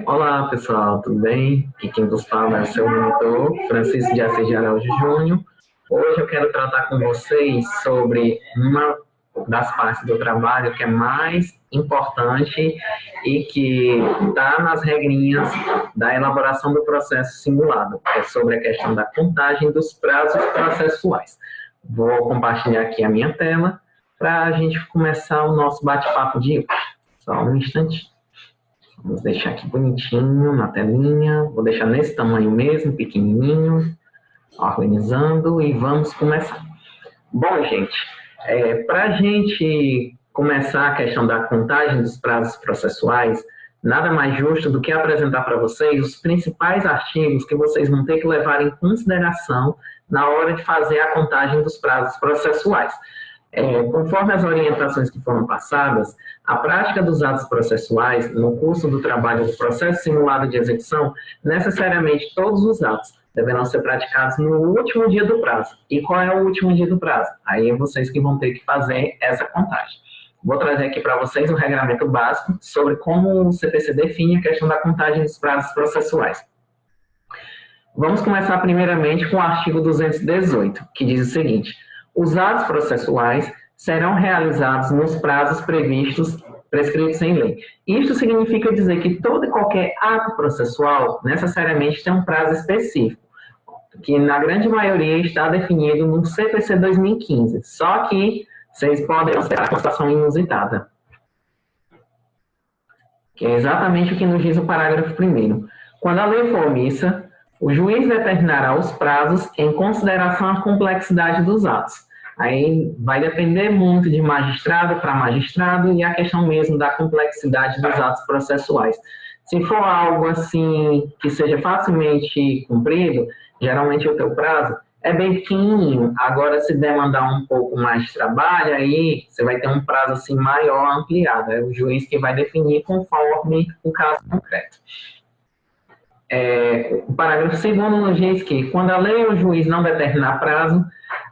Olá, pessoal, tudo bem? Aqui quem vos fala é o seu monitor, Francisco de Assis de Araújo Júnior. Hoje eu quero tratar com vocês sobre uma das partes do trabalho que é mais importante e que está nas regrinhas da elaboração do processo simulado. É sobre a questão da contagem dos prazos processuais. Vou compartilhar aqui a minha tela para a gente começar o nosso bate-papo de hoje. Só um instantinho. Vamos deixar aqui bonitinho na telinha. Vou deixar nesse tamanho mesmo, pequenininho, organizando e vamos começar. Bom, gente, para a gente começar a questão da contagem dos prazos processuais, nada mais justo do que apresentar para vocês os principais artigos que vocês vão ter que levar em consideração na hora de fazer a contagem dos prazos processuais. Conforme as orientações que foram passadas, a prática dos atos processuais no curso do trabalho do processo simulado de execução, necessariamente todos os atos deverão ser praticados no último dia do prazo. E qual é o último dia do prazo? Aí é vocês que vão ter que fazer essa contagem. Vou trazer aqui para vocês um regramento básico sobre como o CPC define a questão da contagem dos prazos processuais. Vamos começar primeiramente com o artigo 218, que diz o seguinte: os atos processuais serão realizados nos prazos prescritos em lei. Isto significa dizer que todo e qualquer ato processual necessariamente tem um prazo específico, que na grande maioria está definido no CPC 2015, só que vocês podem considerar uma situação inusitada, que é exatamente o que nos diz o parágrafo 1º. Quando a lei for omissa, o juiz determinará os prazos em consideração à complexidade dos atos. Aí vai depender muito de magistrado para magistrado e a questão mesmo da complexidade dos atos processuais. Se for algo assim que seja facilmente cumprido, geralmente o teu prazo é bem pequenininho. Agora, se demandar um pouco mais de trabalho, aí você vai ter um prazo assim maior, ampliado. É o juiz que vai definir conforme o caso concreto. O parágrafo 2º nos diz que, quando a lei ou o juiz não determinar prazo,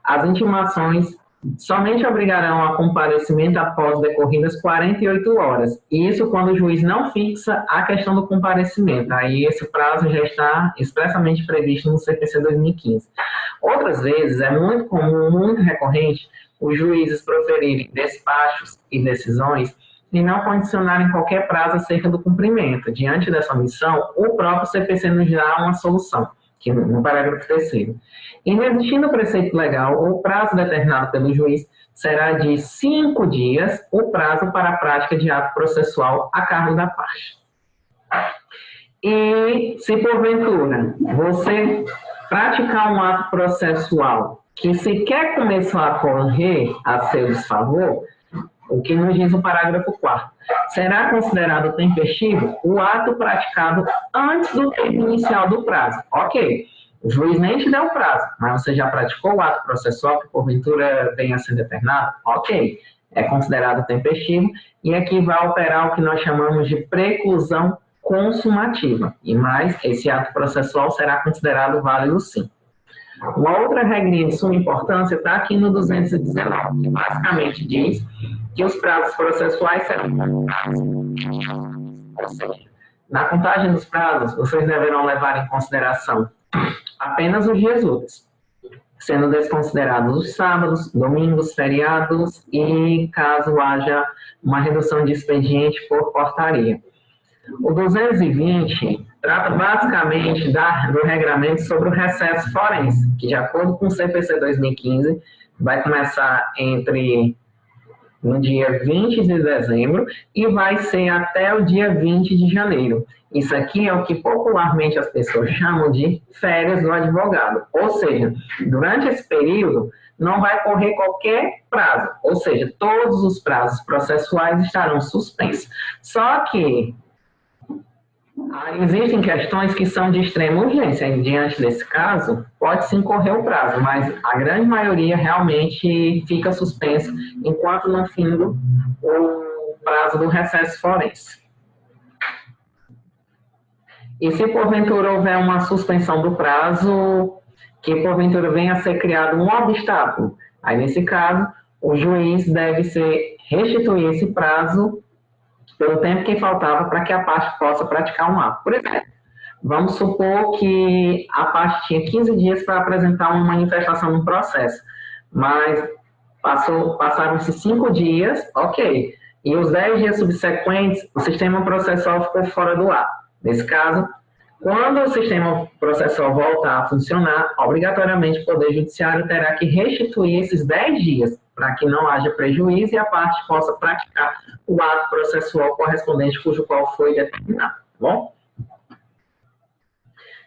as intimações somente obrigarão a comparecimento após decorridas 48 horas. E isso quando o juiz não fixa a questão do comparecimento. Aí esse prazo já está expressamente previsto no CPC 2015. Outras vezes, é muito comum, muito recorrente, os juízes proferirem despachos e decisões e não condicionarem qualquer prazo acerca do cumprimento. Diante dessa omissão, o próprio CPC nos dá uma solução, que no parágrafo 3º. Inexistindo o preceito legal, o prazo determinado pelo juiz será de 5 dias o prazo para a prática de ato processual a cargo da parte. E se porventura você praticar um ato processual que sequer começou a correr a seu desfavor, o que nos diz o parágrafo 4º, será considerado tempestivo o ato praticado antes do termo inicial do prazo. Ok, o juiz nem te deu o prazo, mas você já praticou o ato processual que porventura venha a ser determinado? Ok, é considerado tempestivo e aqui vai operar o que nós chamamos de preclusão consumativa. E mais, esse ato processual será considerado válido sim. Uma outra regrinha de suma importância está aqui no 219, que basicamente diz que os prazos processuais serão ou seja, na contagem dos prazos, vocês deverão levar em consideração apenas os dias úteis, sendo desconsiderados os sábados, domingos, feriados e caso haja uma redução de expediente por portaria. O 220 trata basicamente do regramento sobre o recesso forense, que de acordo com o CPC 2015, vai começar no dia 20 de dezembro e vai ser até o dia 20 de janeiro. Isso aqui é o que popularmente as pessoas chamam de férias do advogado. Ou seja, durante esse período não vai correr qualquer prazo. Ou seja, todos os prazos processuais estarão suspensos. Só que existem questões que são de extrema urgência. E, diante desse caso, pode sim correr o prazo, mas a grande maioria realmente fica suspenso enquanto não finda o prazo do recesso forense. E se porventura houver uma suspensão do prazo, que porventura venha a ser criado um obstáculo, aí nesse caso, o juiz deve restituir esse prazo pelo tempo que faltava para que a parte possa praticar um ato. Por exemplo, vamos supor que a parte tinha 15 dias para apresentar uma manifestação no processo, mas passaram-se 5 dias, ok. E os 10 dias subsequentes, o sistema processual ficou fora do ar. Nesse caso, quando o sistema processual voltar a funcionar, obrigatoriamente o Poder Judiciário terá que restituir esses 10 dias, para que não haja prejuízo e a parte possa praticar o ato processual correspondente cujo qual foi determinado, tá bom?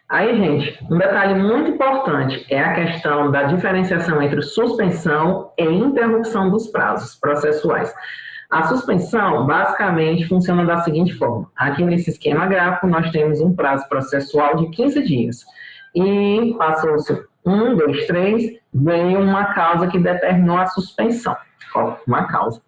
Aí, gente, um detalhe muito importante é a questão da diferenciação entre suspensão e interrupção dos prazos processuais. A suspensão, basicamente, funciona da seguinte forma. Aqui nesse esquema gráfico, nós temos um prazo processual de 15 dias. E passou-se 1, 2, 3, veio uma causa que determinou a suspensão. Uma causa.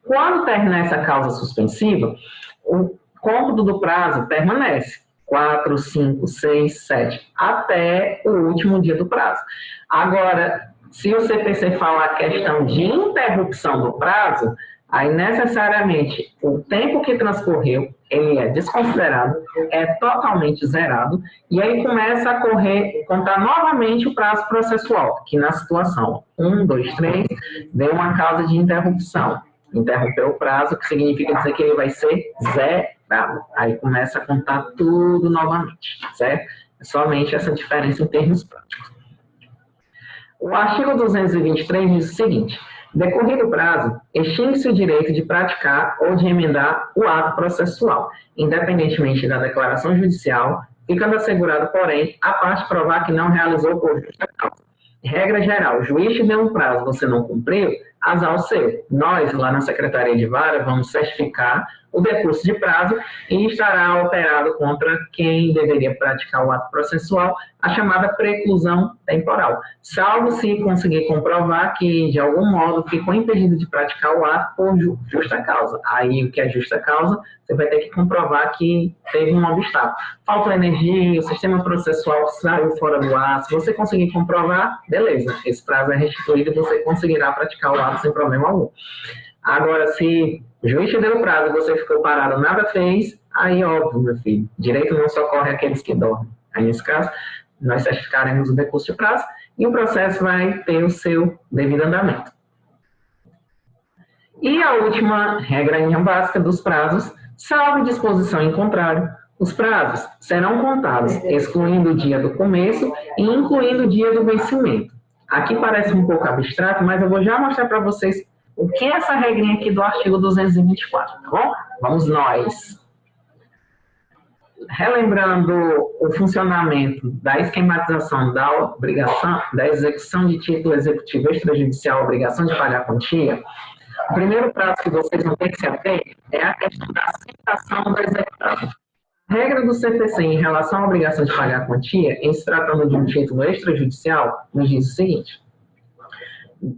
Quando terminar essa causa suspensiva, o cômputo do prazo permanece. 4, 5, 6, 7, até o último dia do prazo. Agora, se o CPC fala a questão de interrupção do prazo, aí necessariamente o tempo que transcorreu, ele é desconsiderado, é totalmente zerado, e aí começa a contar novamente o prazo processual, que na situação 1, 2, 3, veio uma causa de interrupção. Interrompeu o prazo, que significa dizer que ele vai ser zerado. Aí começa a contar tudo novamente, certo? É somente essa diferença em termos práticos. O artigo 223 diz o seguinte: decorrido o prazo, extingue-se o direito de praticar ou de emendar o ato processual, independentemente da declaração judicial, ficando assegurado, porém, a parte provar que não realizou por justa causa. Regra geral, o juiz te deu um prazo, você não cumpriu, azar o seu. Nós, lá na Secretaria de Vara, vamos certificar o decurso de prazo e estará operado contra quem deveria praticar o ato processual, a chamada preclusão temporal, salvo se conseguir comprovar que, de algum modo, ficou impedido de praticar o ato por justa causa. Aí, o que é justa causa, você vai ter que comprovar que teve um obstáculo. Faltou energia, o sistema processual saiu fora do ar. Se você conseguir comprovar, beleza, esse prazo é restituído e você conseguirá praticar o ato sem problema algum. Agora, se o juiz te deu o prazo e você ficou parado, nada fez, aí, óbvio, meu filho, direito não socorre aqueles que dormem. Aí, nesse caso, nós certificaremos o decurso de prazo e o processo vai ter o seu devido andamento. E a última regra básica dos prazos, salvo disposição em contrário, os prazos serão contados, excluindo o dia do começo e incluindo o dia do vencimento. Aqui parece um pouco abstrato, mas eu vou já mostrar para vocês o que é essa regrinha aqui do artigo 224, tá bom? Vamos nós. Relembrando o funcionamento da esquematização da obrigação, da execução de título executivo extrajudicial, obrigação de pagar quantia, o primeiro prazo que vocês vão ter que se ater é a questão da citação do executado. A regra do CPC em relação à obrigação de pagar quantia, em se tratando de um título extrajudicial, nos diz o seguinte: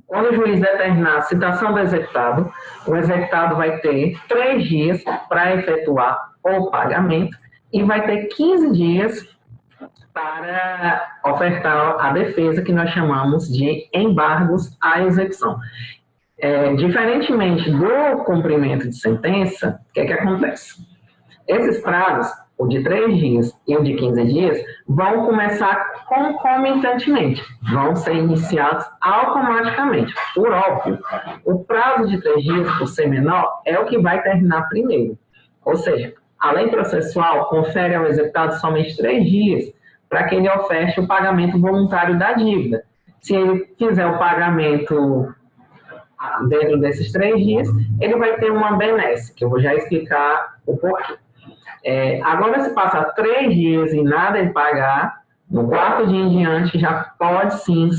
quando o juiz determinar a citação do executado, o executado vai ter 3 dias para efetuar o pagamento e vai ter 15 dias para ofertar a defesa, que nós chamamos de embargos à execução. Diferentemente do cumprimento de sentença, o que é que acontece? Esses prazos, o de 3 dias e o de 15 dias, vão começar concomitantemente, vão ser iniciados automaticamente. Por óbvio, o prazo de 3 dias, por ser menor, é o que vai terminar primeiro. Ou seja, a lei processual confere ao executado somente 3 dias para que ele oferte o pagamento voluntário da dívida. Se ele fizer o pagamento dentro desses 3 dias, ele vai ter uma benesse, que eu vou já explicar o porquê. Agora, se passar 3 dias e nada ele pagar, no 4º dia em diante já pode sim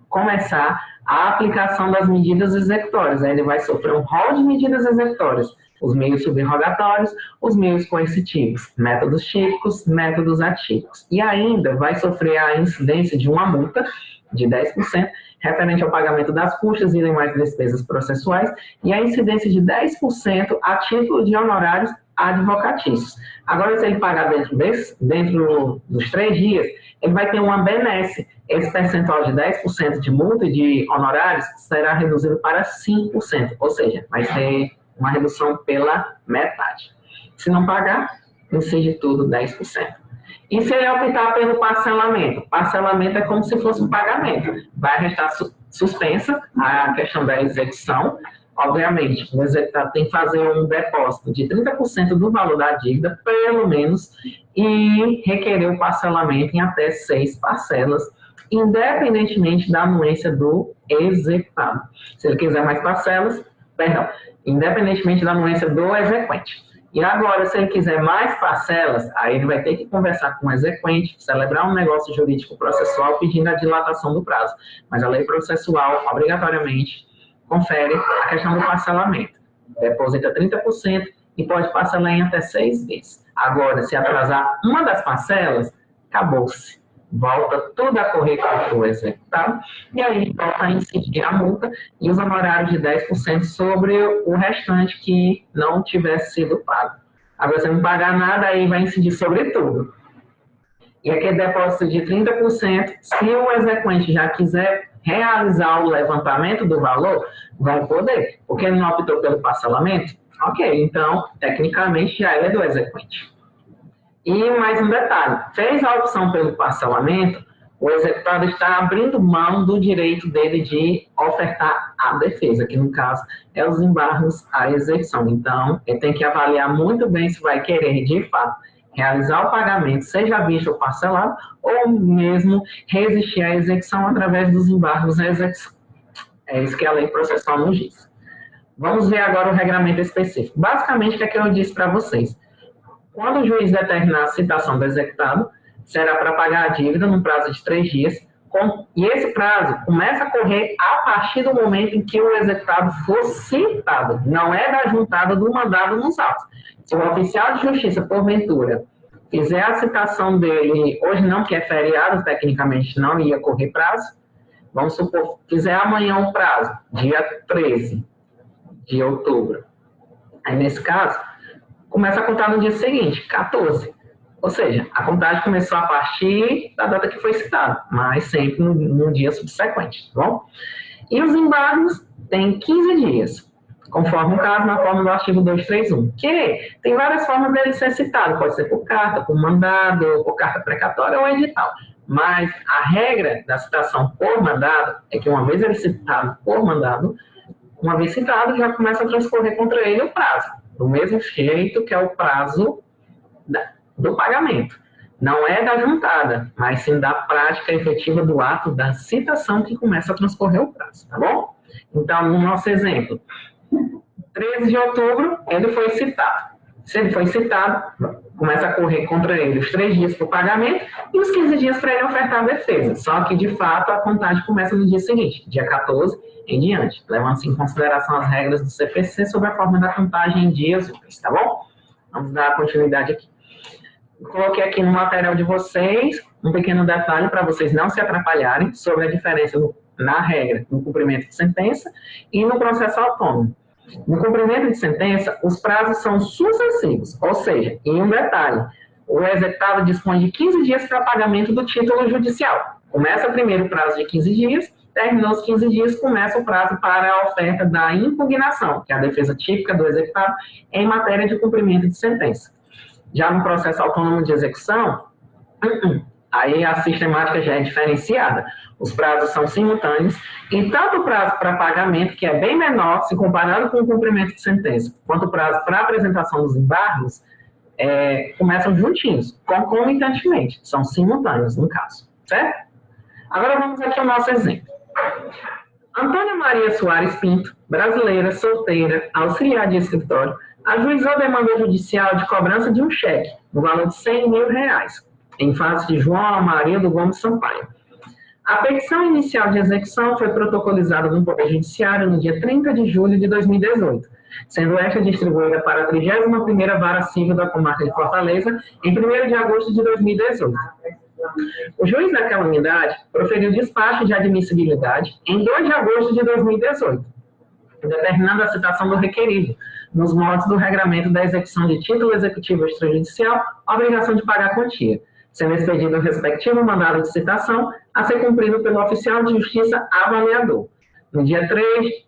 começar a aplicação das medidas executórias. Aí ele vai sofrer um rol de medidas executórias, os meios subrogatórios, os meios coercitivos, métodos típicos, métodos atípicos. E ainda vai sofrer a incidência de uma multa de 10%, referente ao pagamento das custas e demais despesas processuais, e a incidência de 10% a título de honorários advocatícios. Agora, se ele pagar dentro dos 3 dias, ele vai ter uma benesse. Esse percentual de 10% de multa e de honorários será reduzido para 5%, ou seja, vai ser uma redução pela metade. Se não pagar, incide tudo 10%. E se ele optar pelo parcelamento? Parcelamento é como se fosse um pagamento. Vai restar suspensa a questão da execução. Obviamente, o executado tem que fazer um depósito de 30% do valor da dívida, pelo menos, e requerer o parcelamento em até 6 parcelas, independentemente da anuência do executado. Se ele quiser mais parcelas, perdão, independentemente da anuência do exequente. E agora, se ele quiser mais parcelas, aí ele vai ter que conversar com o exequente, celebrar um negócio jurídico processual pedindo a dilatação do prazo. Mas a lei processual, obrigatoriamente, confere a questão do parcelamento. Deposita 30% e pode parcelar em até 6 vezes. Agora, se atrasar uma das parcelas, acabou-se. Volta tudo a correr contra o executado e aí volta a incidir a multa e os honorários de 10% sobre o restante que não tivesse sido pago. Agora, se não pagar nada, aí vai incidir sobre tudo. E aquele depósito de 30%, se o exequente já quiser realizar o levantamento do valor, vai poder, porque ele não optou pelo parcelamento. Ok, então, tecnicamente, já é do exequente. E mais um detalhe, fez a opção pelo parcelamento, o executado está abrindo mão do direito dele de ofertar a defesa, que no caso é os embargos à execução. Então, ele tem que avaliar muito bem se vai querer, de fato, realizar o pagamento, seja visto ou parcelado, ou mesmo resistir à execução através dos embargos à execução. É isso que a lei processual nos diz. Vamos ver agora o regramento específico. Basicamente, o que é que eu disse para vocês? Quando o juiz determinar a citação do executado, será para pagar a dívida num prazo de 3 dias, e esse prazo começa a correr a partir do momento em que o executado for citado, não é da juntada do mandado nos autos. Se o oficial de justiça, porventura, fizer a citação dele, hoje não, que é feriado, tecnicamente não ia correr prazo, vamos supor, fizer amanhã um prazo, dia 13 de outubro. Aí, nesse caso, começa a contar no dia seguinte, 14. Ou seja, a contagem começou a partir da data que foi citada, mas sempre no dia subsequente, tá bom? E os embargos têm 15 dias, conforme o caso na forma do artigo 231, que tem várias formas dele ser citado, pode ser por carta, por mandado, por carta precatória ou edital. Mas a regra da citação por mandado é que uma vez ele citado por mandado, uma vez citado, já começa a transcorrer contra ele o prazo, do mesmo jeito que é o prazo do pagamento. Não é da juntada, mas sim da prática efetiva do ato da citação que começa a transcorrer o prazo, tá bom? Então, no nosso exemplo, 13 de outubro, ele foi citado. Se ele foi citado, começa a correr contra ele os 3 dias para o pagamento e os 15 dias para ele ofertar a defesa. Só que, de fato, a contagem começa no dia seguinte, dia 14 em diante, levando-se em consideração as regras do CPC sobre a forma da contagem em dias úteis, tá bom? Vamos dar continuidade aqui. Eu coloquei aqui no material de vocês um pequeno detalhe para vocês não se atrapalharem sobre a diferença na regra no cumprimento de sentença e no processo autônomo. No cumprimento de sentença, os prazos são sucessivos, ou seja, em um detalhe, o executado dispõe de 15 dias para pagamento do título judicial. Começa primeiro o prazo de 15 dias, terminou os 15 dias, começa o prazo para a oferta da impugnação, que é a defesa típica do executado em matéria de cumprimento de sentença. Já no processo autônomo de execução, aí a sistemática já é diferenciada. Os prazos são simultâneos e tanto o prazo para pagamento, que é bem menor se comparado com o cumprimento de sentença, quanto o prazo para apresentação dos embargos, começam juntinhos, concomitantemente, são simultâneos no caso, certo? Agora vamos aqui ao nosso exemplo. Antônia Maria Soares Pinto, brasileira, solteira, auxiliar de escritório, ajuizou demanda judicial de cobrança de um cheque, no valor de R$100 mil, em face de João Maria do Gomes Sampaio. A petição inicial de execução foi protocolizada no Poder Judiciário no dia 30 de julho de 2018, sendo esta distribuída para a 31ª Vara Civil da Comarca de Fortaleza em 1º de agosto de 2018. O juiz daquela unidade proferiu despacho de admissibilidade em 2 de agosto de 2018, determinando a citação do requerido, nos moldes do regramento da execução de título executivo extrajudicial, a obrigação de pagar a quantia, sendo expedido o respectivo mandado de citação a ser cumprido pelo oficial de justiça avaliador. No dia 3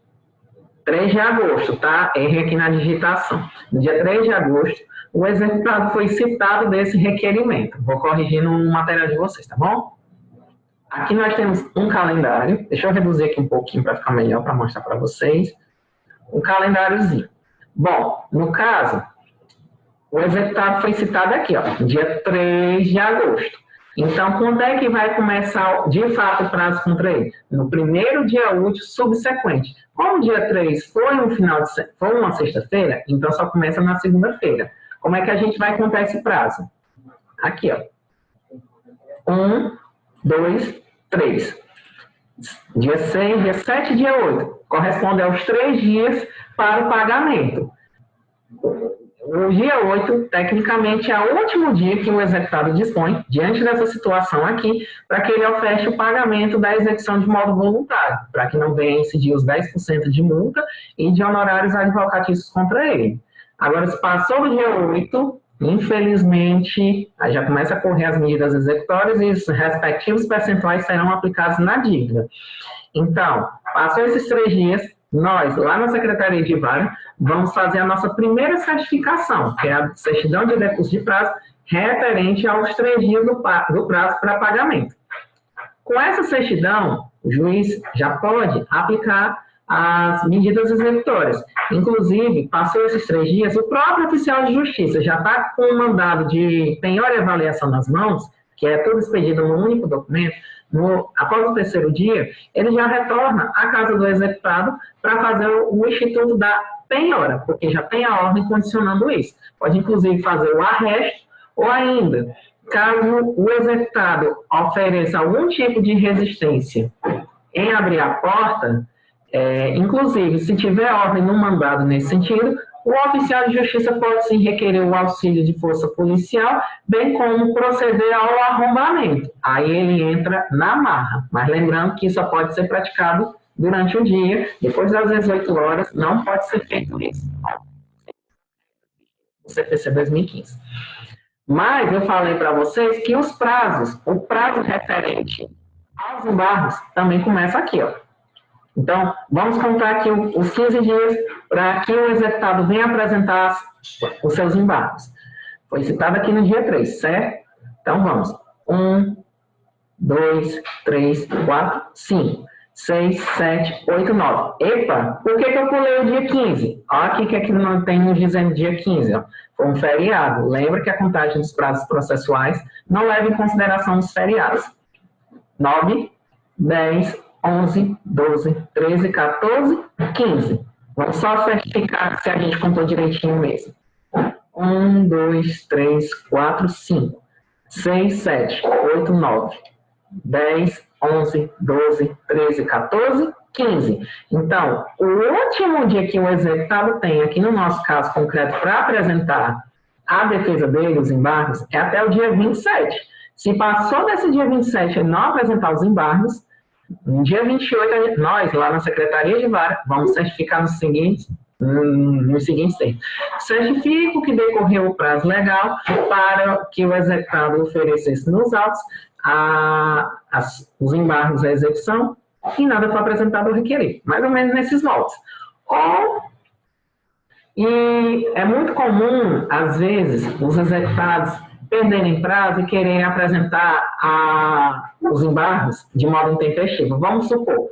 3 de agosto, tá? Errei aqui na digitação. No dia 3 de agosto, o executado foi citado desse requerimento. Vou corrigir no material de vocês, tá bom? Aqui nós temos um calendário. Deixa eu reduzir aqui um pouquinho para ficar melhor, para mostrar para vocês. Um calendáriozinho. Bom, no caso, o executado foi citado aqui, ó, dia 3 de agosto. Então, quando é que vai começar, de fato, o prazo contra ele? No primeiro dia útil subsequente. Como o dia 3 foi foi uma sexta-feira, então só começa na segunda-feira. Como é que a gente vai contar esse prazo? Aqui, ó. 1, 2, 3. Dia 6, dia 7, dia 8. Corresponde aos 3 dias para o pagamento. O dia 8, tecnicamente, é o último dia que o executado dispõe, diante dessa situação aqui, para que ele oferte o pagamento da execução de modo voluntário, para que não venha incidir os 10% de multa e de honorários advocatícios contra ele. Agora, se passou do dia 8, infelizmente, aí já começa a correr as medidas executórias e os respectivos percentuais serão aplicados na dívida. Então, passou esses 3 dias, nós, lá na Secretaria de Vara, vamos fazer a nossa primeira certificação, que é a certidão de decurso de prazo, referente aos 3 dias do prazo para pagamento. Com essa certidão, o juiz já pode aplicar as medidas executórias. Inclusive, passou esses 3 dias, o próprio oficial de justiça já está com o mandado de penhora e avaliação nas mãos, que é tudo expedido num único documento. Após o 3º dia, ele já retorna à casa do executado para fazer o instituto da penhora, porque já tem a ordem condicionando isso. Pode, inclusive, fazer o arresto, ou ainda, caso o executado ofereça algum tipo de resistência em abrir a porta, inclusive, se tiver ordem no mandado nesse sentido, o oficial de justiça pode sim requerer o auxílio de força policial, bem como proceder ao arrombamento. Aí ele entra na marra. Mas lembrando que isso só pode ser praticado durante o dia, depois das 18 horas, não pode ser feito isso. O CPC 2015. Mas eu falei para vocês que os prazos, o prazo referente aos embargos também começa aqui, ó. Então, vamos contar aqui os 15 dias para que o executado venha apresentar os seus embargos. Foi citado aqui no dia 3, certo? Então, vamos. 1, 2, 3, 4, 5, 6, 7, 8, 9. Epa, por que eu pulei o dia 15? Olha aqui que aqui não tem nos dizendo dia 15. Ó. Foi um feriado. Lembra que a contagem dos prazos processuais não leva em consideração os feriados. 9, 10, 11, 12, 13, 14, 15. Vamos só certificar se a gente contou direitinho mesmo. 1, 2, 3, 4, 5, 6, 7, 8, 9, 10, 11, 12, 13, 14, 15. Então, o último dia que o executado tem, aqui no nosso caso concreto, para apresentar a defesa dele, os embargos, é até o dia 27. Se passou desse dia 27 e não apresentar os embargos, no dia 28, nós, lá na Secretaria de Vara, vamos certificar nos seguintes termos. Certifico que decorreu o prazo legal para que o executado oferecesse nos autos os embargos à execução e nada foi apresentado ou requerido. Mais ou menos nesses moldes. E é muito comum, às vezes, os executados perderem prazo e quererem apresentar os embargos de modo intempestivo. Vamos supor,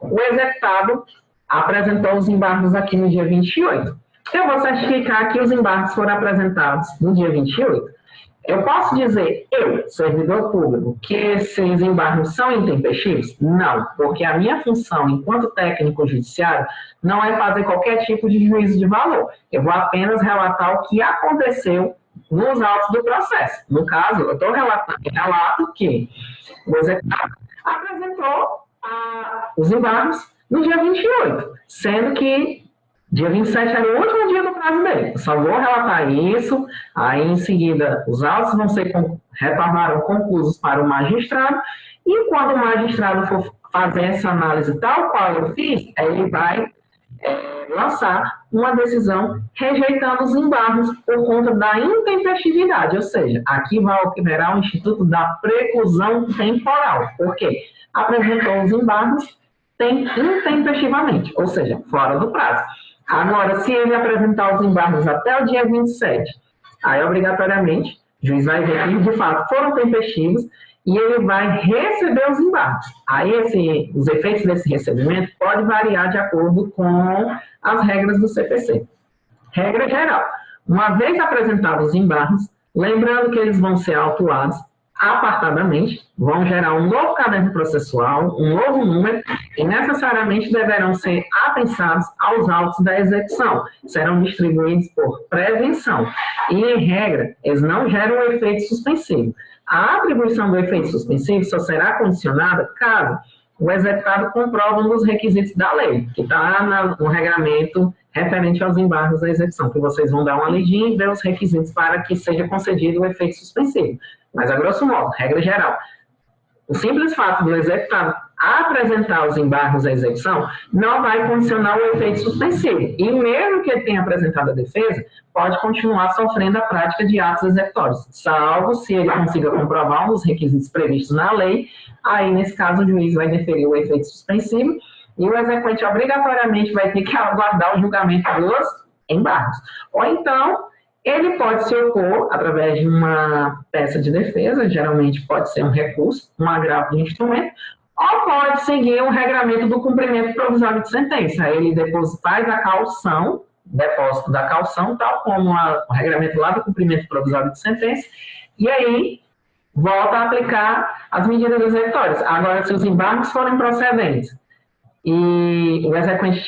o executado apresentou os embargos aqui no dia 28. Eu vou certificar que os embargos foram apresentados no dia 28. Eu posso dizer, eu, servidor público, que esses embargos são intempestivos? Não, porque a minha função enquanto técnico judiciário não é fazer qualquer tipo de juízo de valor. Eu vou apenas relatar o que aconteceu nos autos do processo. No caso, eu estou relato que o executado apresentou os embargos no dia 28, sendo que dia 27 era o último dia do prazo dele. Eu só vou relatar isso, aí em seguida os autos retornaram conclusos para o magistrado, e quando o magistrado for fazer essa análise tal qual eu fiz, ele vai lançar uma decisão rejeitando os embargos por conta da intempestividade, ou seja, aqui vai operar o Instituto da Preclusão Temporal. Por quê? Apresentou os embargos, intempestivamente, ou seja, fora do prazo. Agora, se ele apresentar os embargos até o dia 27, aí obrigatoriamente o juiz vai ver que de fato foram tempestivos e ele vai receber os embargos. Aí os efeitos desse recebimento podem variar de acordo com as regras do CPC. Regra geral: uma vez apresentados os embargos, lembrando que eles vão ser autuados apartadamente, vão gerar um novo caderno processual, um novo número, e necessariamente deverão ser apensados aos autos da execução. Serão distribuídos por prevenção. E, em regra, eles não geram o efeito suspensivo. A atribuição do efeito suspensivo só será condicionada caso o executado comprova um dos requisitos da lei, que está no regramento referente aos embargos da execução, que vocês vão dar uma lidinha e ver os requisitos para que seja concedido o efeito suspensivo. Mas, a grosso modo, regra geral, o simples fato do executado apresentar os embargos à execução não vai condicionar o efeito suspensivo. E mesmo que ele tenha apresentado a defesa, pode continuar sofrendo a prática de atos executórios, salvo se ele consiga comprovar um dos requisitos previstos na lei. Aí, nesse caso, o juiz vai deferir o efeito suspensivo e o exequente obrigatoriamente vai ter que aguardar o julgamento dos embargos. Ou então, ele pode se opor através de uma peça de defesa, geralmente pode ser um recurso, um agravo de instrumento, ou pode seguir o regramento do cumprimento provisório de sentença. Ele depois faz a caução, depósito da caução, tal como o regramento lá do cumprimento provisório de sentença, e aí volta a aplicar as medidas executórias. Agora, se os embargos forem procedentes e o exequente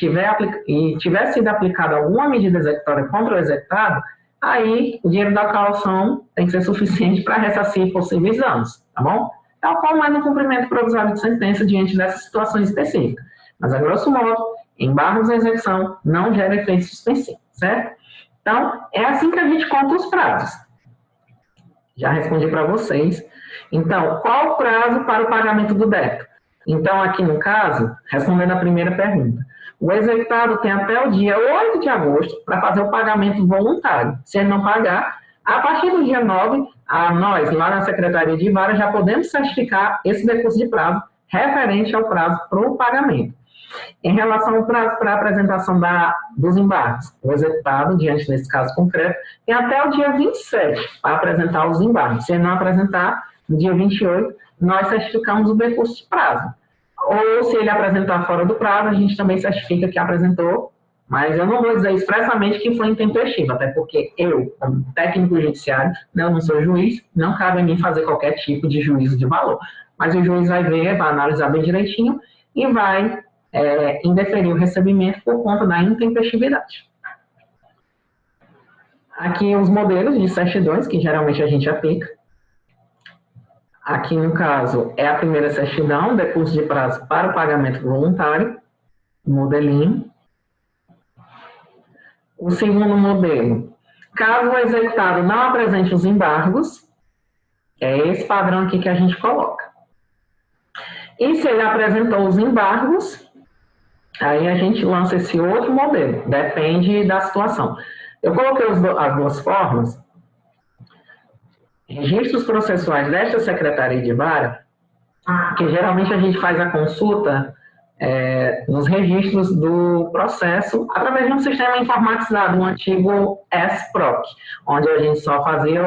tiver sido aplicada alguma medida executória contra o executado, aí o dinheiro da caução tem que ser suficiente para ressarcir possíveis danos, tá bom? Tal como é no cumprimento provisório de sentença diante dessa situação específica. Mas, a grosso modo, embargos à execução não gera efeito suspensivo, certo? Então, é assim que a gente conta os prazos. Já respondi para vocês. Então, qual o prazo para o pagamento do débito? Então, aqui no caso, respondendo a primeira pergunta, o executado tem até o dia 8 de agosto para fazer o pagamento voluntário. Se ele não pagar, a partir do dia 9, nós, lá na Secretaria de Vara, já podemos certificar esse decurso de prazo referente ao prazo para o pagamento. Em relação ao prazo para a apresentação dos embargos, o executado, diante desse caso concreto, tem até o dia 27 para apresentar os embargos. Se ele não apresentar, no dia 28, nós certificamos o decurso de prazo. Ou se ele apresentar fora do prazo, a gente também certifica que apresentou, mas eu não vou dizer expressamente que foi intempestivo, até porque eu, como técnico judiciário, eu não sou juiz, não cabe a mim fazer qualquer tipo de juízo de valor. Mas o juiz vai ver, vai analisar bem direitinho e vai indeferir o recebimento por conta da intempestividade. Aqui os modelos de certidões que geralmente a gente aplica. Aqui, no caso, é a primeira certidão, decurso de prazo para o pagamento voluntário, modelinho. O segundo modelo, caso o executado não apresente os embargos, é esse padrão aqui que a gente coloca. E se ele apresentou os embargos, aí a gente lança esse outro modelo, depende da situação. Eu coloquei as duas formas. Registros processuais desta Secretaria de Vara, que geralmente a gente faz a consulta nos registros do processo através de um sistema informatizado, um antigo SPROC, onde a gente só fazia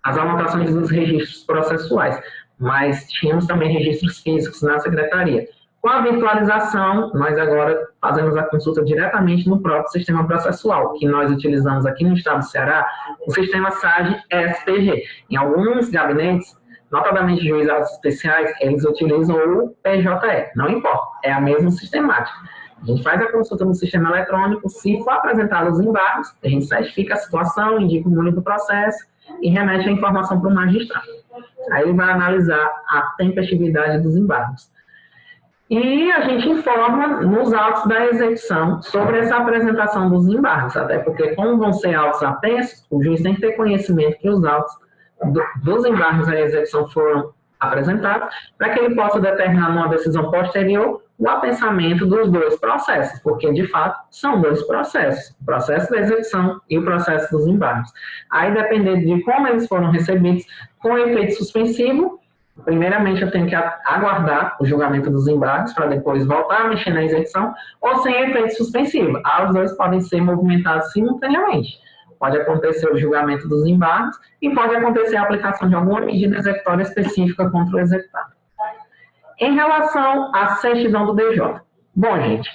as anotações dos registros processuais, mas tínhamos também registros físicos na Secretaria. Com a virtualização, nós agora fazemos a consulta diretamente no próprio sistema processual, que nós utilizamos aqui no estado do Ceará, o sistema SAGE-SPG. Em alguns gabinetes, notadamente juizados especiais, eles utilizam o PJE, não importa, é a mesma sistemática. A gente faz a consulta no sistema eletrônico, se for apresentado os embargos, a gente certifica a situação, indica o número do processo e remete a informação para o magistrado. Aí ele vai analisar a tempestividade dos embargos. E a gente informa nos autos da execução sobre essa apresentação dos embargos, até porque, como vão ser autos apensos, o juiz tem que ter conhecimento que os autos dos embargos à execução foram apresentados, para que ele possa determinar numa decisão posterior o apensamento dos dois processos, porque, de fato, são dois processos, o processo da execução e o processo dos embargos. Aí, dependendo de como eles foram recebidos, com efeito suspensivo, Primeiramente, eu tenho que aguardar o julgamento dos embargos para depois voltar a mexer na execução, ou sem efeito suspensivo. Os dois podem ser movimentados simultaneamente. Pode acontecer o julgamento dos embargos e pode acontecer a aplicação de alguma medida executória específica contra o executado. Em relação à certidão do DJ. Bom, gente,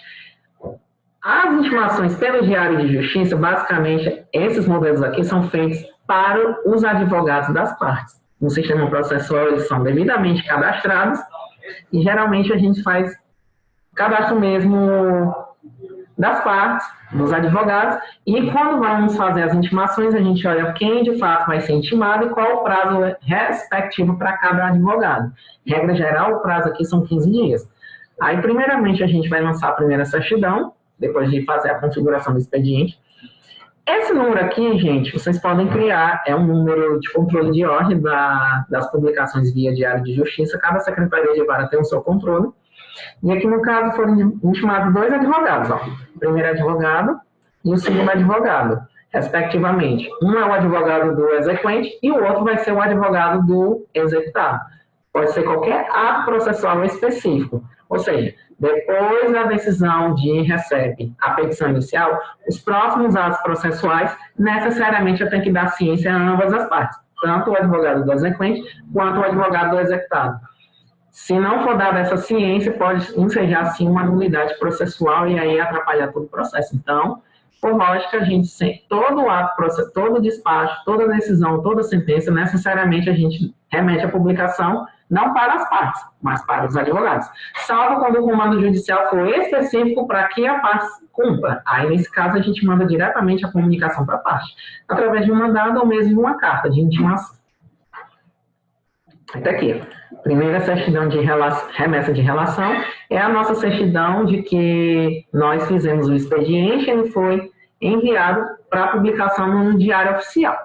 as intimações pelo Diário de Justiça, basicamente, esses modelos aqui são feitos para os advogados das partes. No sistema processual, eles são devidamente cadastrados e, geralmente, a gente faz cadastro mesmo das partes, dos advogados, e quando vamos fazer as intimações, a gente olha quem, de fato, vai ser intimado e qual o prazo respectivo para cada advogado. Regra geral, o prazo aqui são 15 dias. Aí, primeiramente, a gente vai lançar a primeira certidão, depois de fazer a configuração do expediente. Esse número aqui, gente, vocês podem criar, é um número de controle de ordem das publicações via Diário de Justiça. Cada secretaria de vara tem o seu controle. E aqui, no caso, foram intimados 2 advogados, ó. O primeiro advogado e o segundo advogado, respectivamente. Um é o advogado do exequente e o outro vai ser o advogado do executado. Pode ser qualquer ato processual específico. Ou seja, depois da decisão de recebe a petição inicial, os próximos atos processuais, necessariamente eu tenho que dar ciência a ambas as partes, tanto o advogado do exequente quanto o advogado do executado. Se não for dada essa ciência, pode ensejar, sim, uma nulidade processual e aí atrapalhar todo o processo. Então, por lógica, a gente, todo ato, todo despacho, toda decisão, toda sentença, necessariamente a gente remete à publicação, não para as partes, mas para os advogados. Salvo quando o comando judicial for específico para que a parte cumpra. Aí, nesse caso, a gente manda diretamente a comunicação para a parte, através de um mandado ou mesmo de uma carta de intimação. Até aqui. Primeira certidão de remessa de relação é a nossa certidão de que nós fizemos o expediente e ele foi enviado para publicação no Diário Oficial.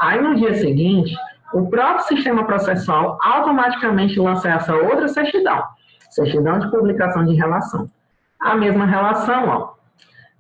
Aí, no dia seguinte, o próprio sistema processual automaticamente lança essa outra certidão, certidão de publicação de relação. A mesma relação, ó,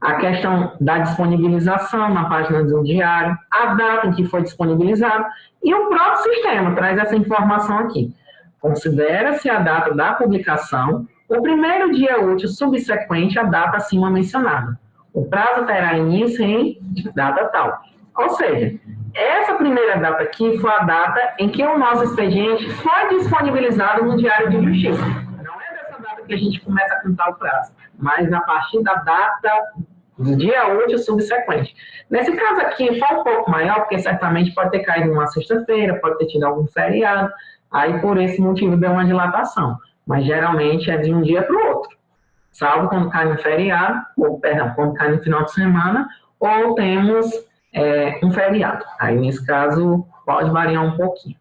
a questão da disponibilização na página do diário, a data em que foi disponibilizado, e o próprio sistema traz essa informação aqui. Considera-se a data da publicação o primeiro dia útil subsequente à data acima mencionada. O prazo terá início em data tal. Ou seja, essa primeira data aqui foi a data em que o nosso expediente foi disponibilizado no Diário de Justiça. Não é dessa data que a gente começa a contar o prazo, mas a partir da data do dia útil subsequente. Nesse caso aqui, foi um pouco maior, porque certamente pode ter caído numa sexta-feira, pode ter tido algum feriado, aí por esse motivo deu uma dilatação. Mas geralmente é de um dia para o outro. Salvo quando cai no feriado, ou, perdão, quando cai no final de semana, ou temos um feriado. Aí, nesse caso, pode variar um pouquinho.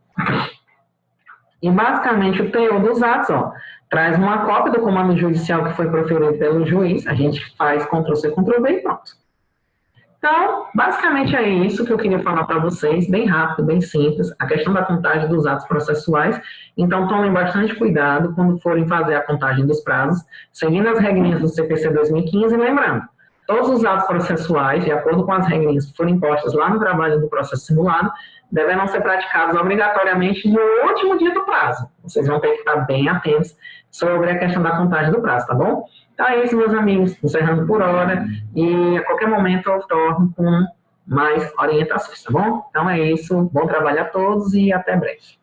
E, basicamente, o teor dos atos, ó, traz uma cópia do comando judicial que foi proferido pelo juiz, a gente faz Ctrl+C, Ctrl+V e pronto. Então, basicamente é isso que eu queria falar para vocês, bem rápido, bem simples, a questão da contagem dos atos processuais. Então, tomem bastante cuidado quando forem fazer a contagem dos prazos, seguindo as regrinhas do CPC 2015, e lembrando, todos os atos processuais, de acordo com as regrinhas que foram impostas lá no trabalho do processo simulado, deverão ser praticados obrigatoriamente no último dia do prazo. Vocês vão ter que estar bem atentos sobre a questão da contagem do prazo, tá bom? Então é isso, meus amigos, encerrando por hora, e a qualquer momento eu torno com mais orientações, tá bom? Então é isso, bom trabalho a todos e até breve.